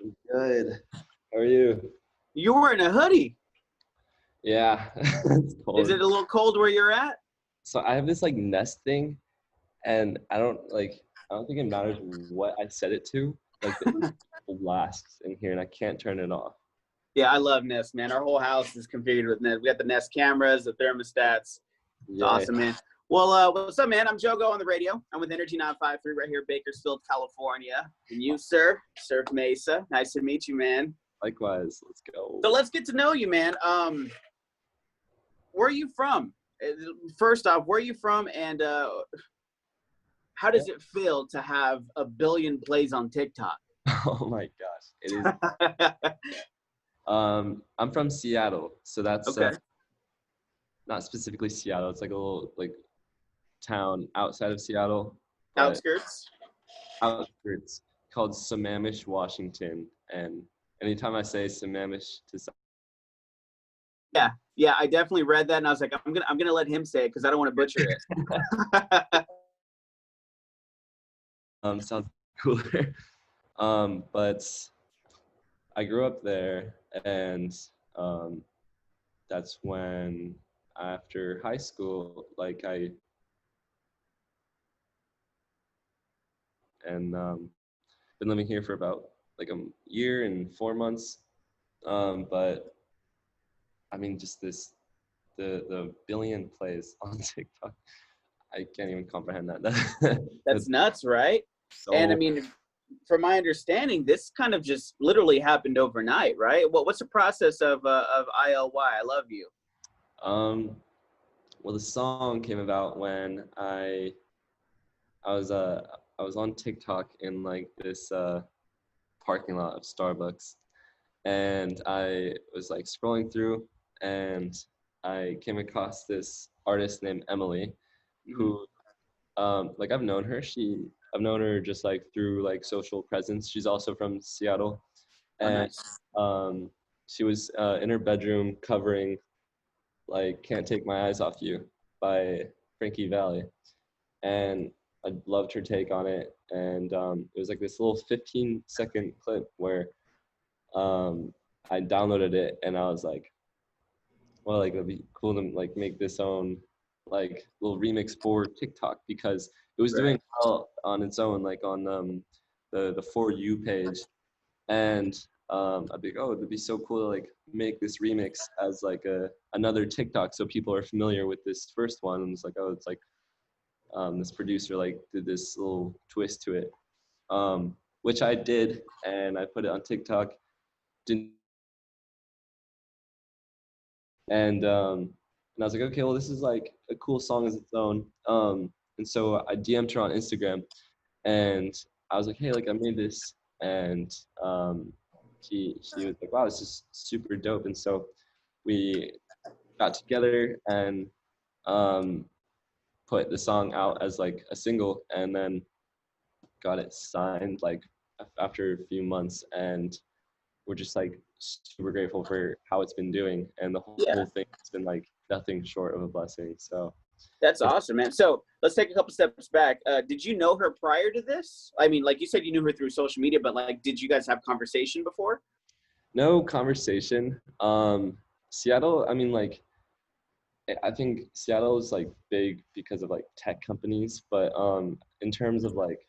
I'm good. How are you? You're wearing a hoodie. Yeah, it's Is cold. it a little cold where you're at? So I have this like Nest thing, and I don't think it matters what I set it to. Like the AC blasts in here, and I can't turn it off. Yeah, I love Nest, man. Our whole house is configured with Nest. We got the Nest cameras, the thermostats. It's Yeah. awesome, man. Well, what's up, man? I'm JoGo on the radio. I'm with Energy 953 right here, Bakersfield, California. And you, sir, Surf Mesa. Nice to meet you, man. Likewise. Let's go. So let's get to know you, man. Where are you from? First off, where are you from, and how Yeah. does it feel to have a billion plays on TikTok? Oh my gosh, it is. I'm from Seattle, so that's Okay. not specifically Seattle. It's like a little like town outside of Seattle, but Outskirts. outskirts called Sammamish, Washington. And anytime I say Sammamish to Yeah, I definitely read that, and I was like, I'm gonna let him say it because I don't want to butcher it. sounds cooler. But I grew up there, and um, that's when after high school, like I and been living here for about like a year and 4 months. But I mean, just the billion plays on TikTok, I can't even comprehend that. That's That's nuts, right? And I so. mean, from my understanding, this kind of just literally happened overnight, right? What's the process of ILY? I love you. Um, well, the song came about when I was I was on TikTok in like this parking lot of Starbucks, and I was like scrolling through, and I came across this artist named Emily, Mm-hmm. who like I've known her just like through like social presence. She's also from Seattle, Oh, and nice. um, she was in her bedroom covering like "Can't Take My Eyes Off You" by Frankie Valli, and I loved her take on it. And it was like this little 15-second clip where um, I downloaded it, and I was like, well, like it'd be cool to like make this own like little remix for TikTok because it was doing Right. well on its own, like on the For You page, and I'd be like, oh, it'd be so cool to like make this remix as like another TikTok so people are familiar with this first one. And it's like, oh, it's like this producer like did this little twist to it, which I did, and I put it on TikTok. Didn't and I was like, okay, well, this is like a cool song as its own. And so I DM'd her on Instagram, and I was like, hey, like I made this, and she was like, wow, this is super dope. And so we got together and um, put the song out as like a single, and then got it signed like after a few months, and we're just like super grateful for how it's been doing, and the Yeah, whole thing has been like nothing short of a blessing. So that's it's awesome, man. So let's take a couple steps back. Did you know her prior to this? I mean, like you said, you knew her through social media, but like, did you guys have conversation before? no conversation. Seattle, I mean, like I think Seattle is like big because of like tech companies, but in terms of like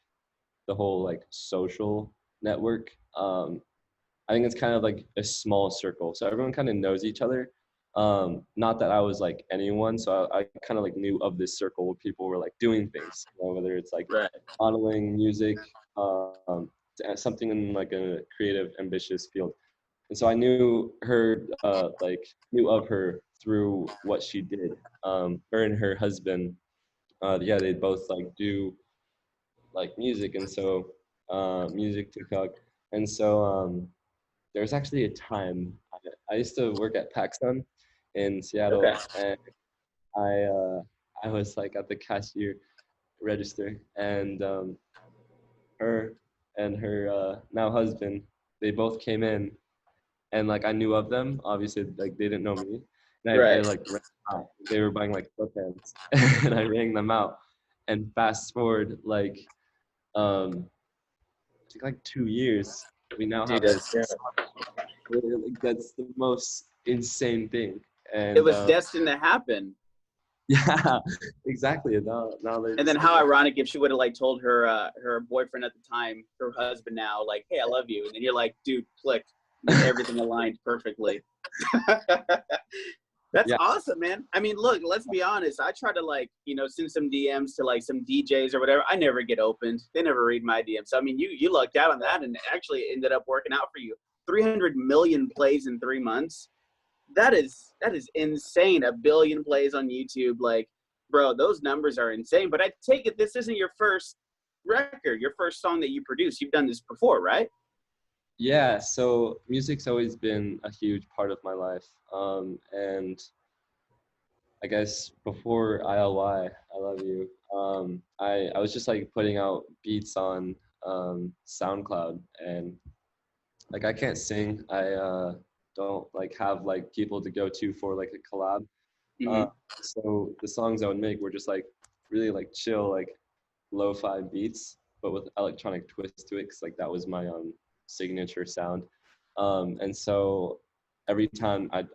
the whole like social network, I think it's kind of like a small circle. So everyone kind of knows each other. Not that I was like anyone, so I kind of like knew of this circle where people were like doing things, you know, whether it's like Right. modeling, music, something in like a creative, ambitious field. And so I knew her, like knew of her through what she did. Her and her husband, yeah, they both like do like music, and so music TikTok, and so there was actually a time I used to work at PacSun in Okay. Seattle, and I uh, I was like at the cashier register, and her and her now husband, they both came in, and like I knew of them. Obviously, like they didn't know me, and I Right. like rang them out. They were buying like sweatpants, and I rang them out. And fast forward like I think like 2 years, we now Dude, have a that's, that's the most insane thing. it And was destined to happen. yeah, exactly. Now they're And then just how ironic if she would have like told her her boyfriend at the time, her husband now, like, hey, I love you. And then you're like, dude, click. Everything aligned perfectly. That's yeah, awesome, man. I mean, look, let's be honest. I try to like, send some DMs to like some DJs or whatever. I never get opened. They never read my DMs. So I mean, you lucked out on that, and it actually ended up working out for you. 300 million plays in 3 months. That is insane. 1 billion plays on YouTube. Like, bro, those numbers are insane. But I take it this isn't your first record, your first song that you produced. You've done this before, right? yeah. So music's always been a huge part of my life. And I guess before ILY, I love you. I was just like putting out beats on SoundCloud, and like I can't sing. I don't like have like people to go to for like a collab. Uh, Mm-hmm. so the songs I would make were just like really like chill, like lo-fi beats, but with electronic twist to it, because like that was my signature sound. And so every time I'd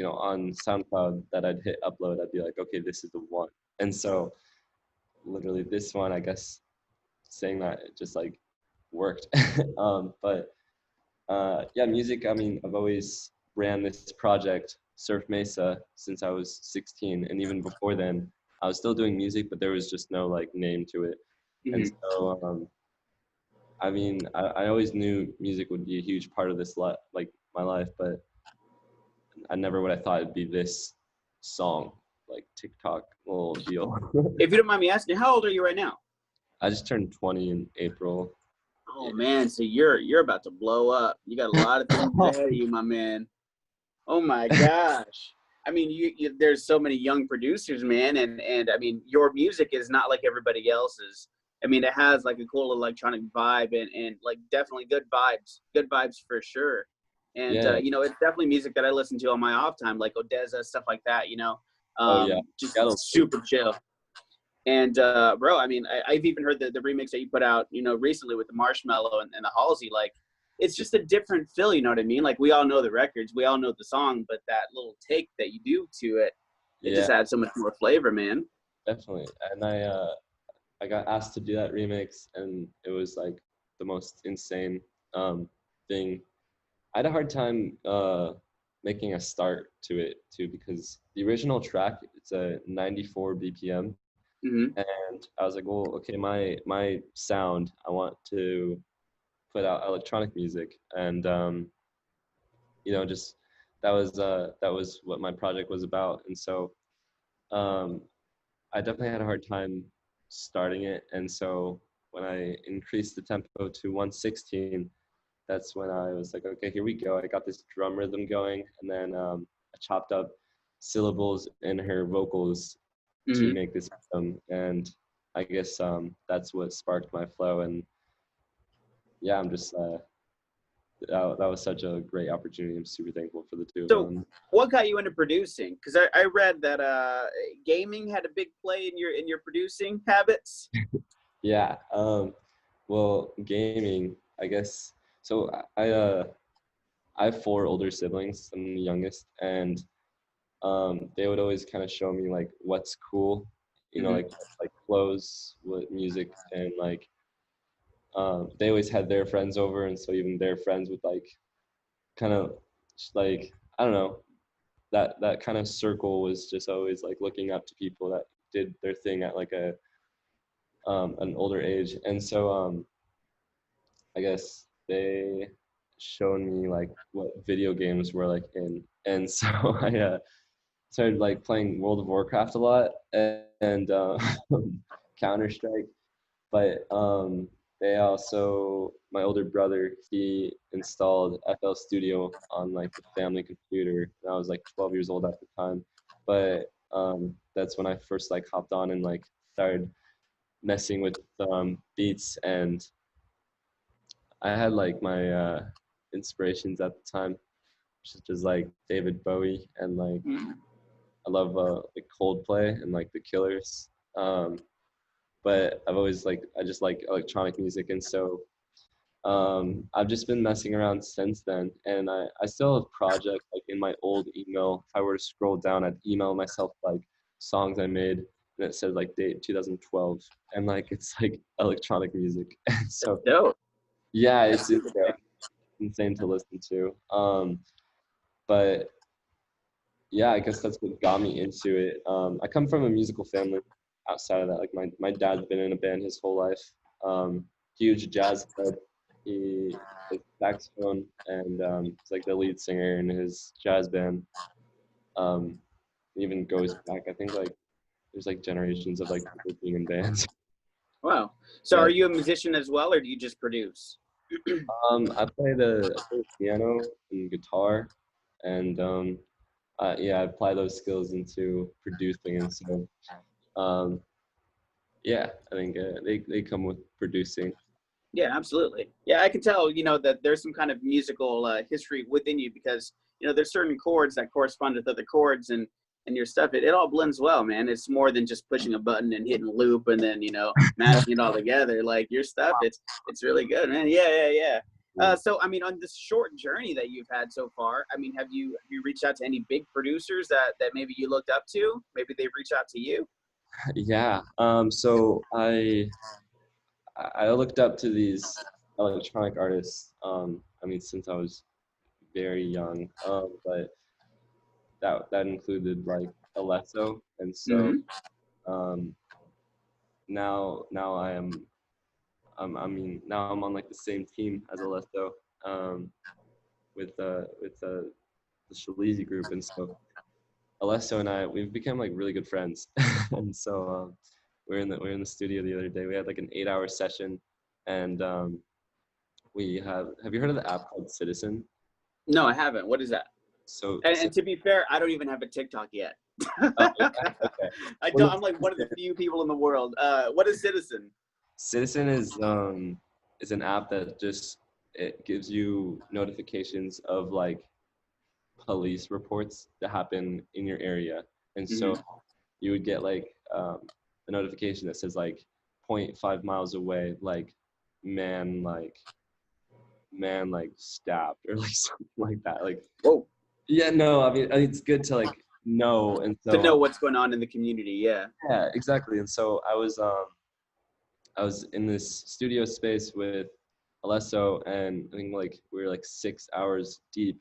on SoundCloud that I'd hit upload, I'd be like, okay, this is the one. And so literally this one, I guess saying that it just like worked. But yeah, music. I mean, I've always ran this project, Surf Mesa, since I was 16, and even before then, I was still doing music, but there was just no like name to it. And Mm-hmm. so, I mean, I always knew music would be a huge part of this like my life, but I never would have thought it'd be this song, like TikTok little deal. If you don't mind me asking, how old are you right now? I just turned 20 in April. Oh man, so you're about to blow up. You got a lot of things ahead of you, my man. Oh my gosh. I mean, there's so many young producers, man, and I mean, your music is not like everybody else's. I mean, it has like a cool electronic vibe and like definitely good vibes for sure. And Yeah. it's definitely music that I listen to on my off time, like Odessa, stuff like that. Oh yeah. Just Seattle too. super chill. And bro, I mean, I've even heard the remix that you put out, recently with the Marshmello and the Halsey. Like, it's just a different feel. You know what I mean? Like, we all know the records, we all know the song, but that little take that you do to it, it Yeah, just adds so much more flavor, man. definitely. And I got asked to do that remix, and it was like the most insane thing. I had a hard time making a start to it too, because the original track, it's a 94 BPM, Hmm. and I was like, well, okay, my sound, I want to put out electronic music, and just that was what my project was about. And so um, I definitely had a hard time starting it. And so when I increased the tempo to 116, that's when I was like, okay, here we go. I got this drum rhythm going, and then I chopped up syllables in her vocals to Hmm. make this rhythm. And I guess that's what sparked my flow. And yeah, I'm just that was such a great opportunity. I'm super thankful for the two of So, them. what got you into producing? Because I read that gaming had a big play in your producing habits. Yeah. Well, gaming, I guess. So I have four older siblings. I'm the youngest, and they would always kind of show me like what's cool, Hmm. like clothes, with music, and like they always had their friends over, and so even their friends would like kind of like I don't know, that kind of circle was just always like looking up to people that did their thing at like an older age. And so I guess they showed me like what video games were like in, and so I started like playing World of Warcraft a lot, and Counter Strike. But they also, my older brother, he installed FL Studio on like the family computer, and I was like 12 years old at the time. But that's when I first like hopped on and like started messing with beats. And I had like my inspirations at the time, such as like David Bowie, and like I love like Coldplay and like the Killers. But I've always like I just like electronic music, and so I've just been messing around since then, and I still have projects like in my old email. If I were to scroll down, I'd email myself like songs I made, and it said like date 2012, and like it's like electronic music. And That's so dope. yeah, That's it's super insane, dope. insane to listen to. But yeah, I guess that's what got me into it. I come from a musical family. Outside of that, like my dad's been in a band his whole life. Huge jazz head. He plays saxophone and he's like the lead singer in his jazz band. Um, even goes back. I think like there's like generations of like people being in bands. Wow. So Yeah. are you a musician as well, or do you just produce? I play the piano and guitar, and yeah, I apply those skills into producing, and so um, yeah, I think they come with producing. Yeah, absolutely. Yeah, I can tell, that there's some kind of musical history within you because, there's certain chords that correspond with other chords and your stuff. It all blends well, man. It's more than just pushing a button and hitting loop and then, mashing it all together. Like your stuff, it's really good, man. Yeah, yeah, yeah. So, I mean, on this short journey that you've had so far, I mean, have you reached out to any big producers that maybe you looked up to? Maybe they've reached out to you? Yeah. So I looked up to these electronic artists. I mean, since I was very young. But that included like Alesso, and so Mm-hmm. um, now I mean now I'm on like the same team as Alesso, um, with the Shalizi group, and so Alesso and I we've become like really good friends, and so we're in the studio the other day. We had like an 8 hour session, and we have you heard of the app called Citizen? No, I haven't. What is that? So, And to be fair, I don't even have a TikTok yet. oh, yeah, okay. I Well, don't. I'm like one of the few people in the world. What is Citizen? Citizen is an app that just it gives you notifications of like police reports that happen in your area, and so Mm-hmm. you would get like a notification that says like zero point 0.5 miles away, like man like man like stabbed or like something like that. Like Whoa. yeah, no, I mean it's good to like know, and To so know what's going on in the community. Yeah. yeah, exactly, and so I was in this studio space with Alesso, and I think like we were like 6 hours deep,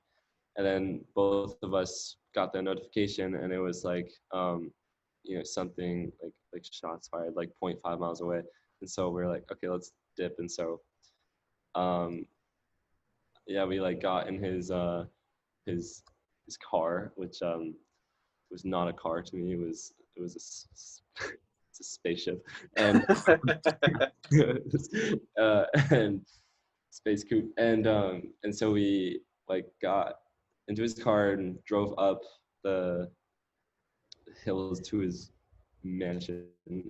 and then both of us got the notification, and it was like, something like shots fired like zero point 0.5 miles away, and so we are like, okay, let's dip, and so, um, yeah, we like got in his his car, which was not a car to me. It was it's a spaceship, and and space coupe, and so we like got into his car and drove up the hills to his mansion,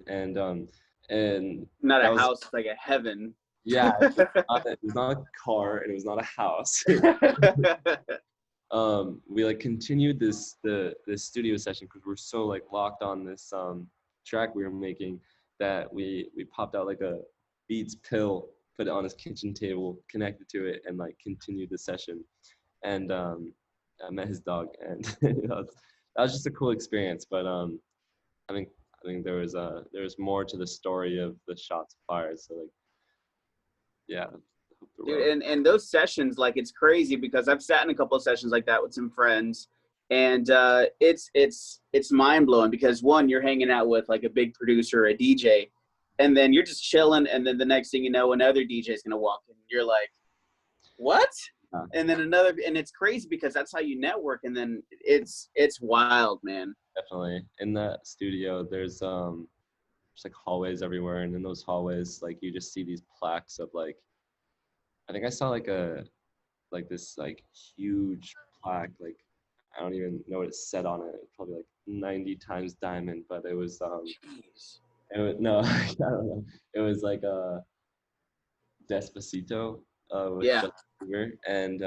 and Not a that was house. It's like a heaven. yeah, it was not a car and it was not a house. We like continued this studio session because we're so like locked on this track we were making that we popped out like a Beats pill, put it on his kitchen table, connected to it, and like continued the session. And I met his dog, and that was just a cool experience. But I think there was more to the story of the shots fired. So like yeah, hope they're Dude, well. and those sessions, like it's crazy because I've sat in a couple of sessions like that with some friends, and it's mind blowing because one, you're hanging out with like a big producer, or a DJ, and then you're just chilling, and then the next thing you know, another DJ is gonna walk in, and you're like, what? Yeah, And then another, and it's crazy because that's how you network, and then it's wild, man. definitely. In that studio, there's like hallways everywhere, and in those hallways, like you just see these plaques of like I think I saw like this like huge plaque, like I don't even know what it said on it. Probably like 90 times diamond, but it was Jeez. it was no, I don't know. It was like Despacito with Yeah. Justin Bieber, and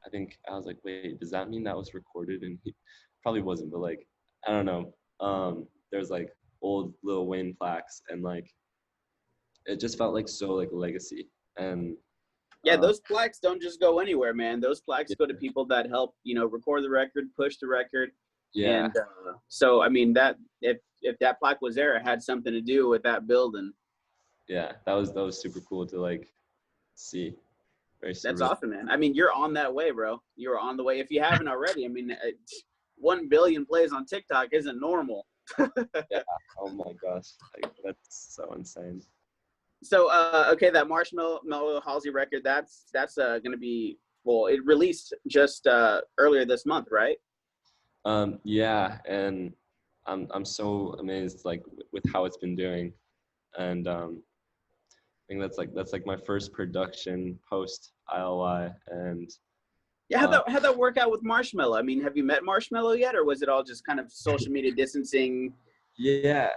I think I was like, wait, does that mean that was recorded? And he probably wasn't, but like I don't know. There's like old Lil Wayne plaques, and like it just felt like so like legacy. And Yeah, those plaques don't just go anywhere, man. Those plaques yeah, go to people that help, record the record, push the record. yeah, And so, I mean, that if that plaque was there, it had something to do with that building. yeah, that was super cool to like see. Very That's surreal. awesome, man. I mean, you're on that way, bro. You're on the way. If you haven't already, I mean, 1 billion plays on TikTok isn't normal. Yeah. Oh my gosh, like that's so insane. So, okay, that Marshmello Halsey record, that's gonna be, well, it released just earlier this month, right? Yeah, and I'm so amazed like with how it's been doing, and I think that's like my first production post ILY, and Yeah, uh, how'd that work out with Marshmello? I mean, have you met Marshmello yet, or was it all just kind of social media distancing? yeah,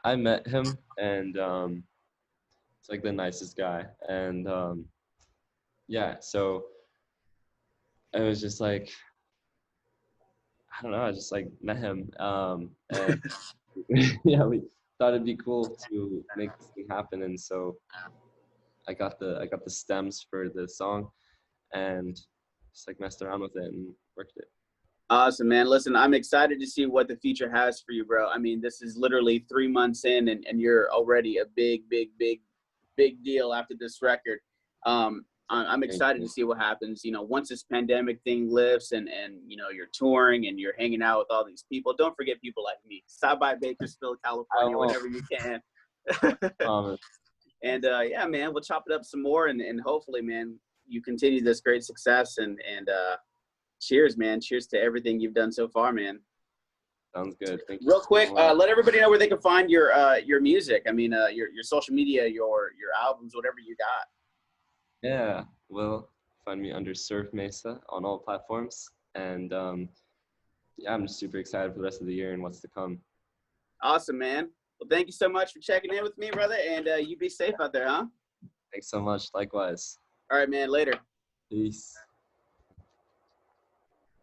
I met him, and it's like the nicest guy, and yeah, so it was just like I don't know, I just like met him, and yeah, we thought it'd be cool to make this thing happen, and so I got the stems for the song, and just like messed around with it and worked it. Awesome, man. Listen, I'm excited to see what the future has for you, bro. I mean, this is literally 3 months in, and you're already a big deal after this record. I'm Thank excited to you. see what happens. Once this pandemic thing lifts, and you're touring and you're hanging out with all these people. Don't forget people like me. Stop by Bakersfield, I California, won't whenever you can. promise. And yeah, man, we'll chop it up some more, and hopefully, man, you continue this great success, and cheers, man. Cheers to everything you've done so far, man. Sounds good. Thank you Real so quick, much. let everybody know where they can find your music. I mean, your social media, your albums, whatever you got. Yeah, well, find me under Surf Mesa on all platforms, and yeah, I'm just super excited for the rest of the year and what's to come. Awesome, man. Well, thank you so much for checking in with me, brother, and you be safe out there, huh? Thanks so much. Likewise. All right, man. Later. Peace.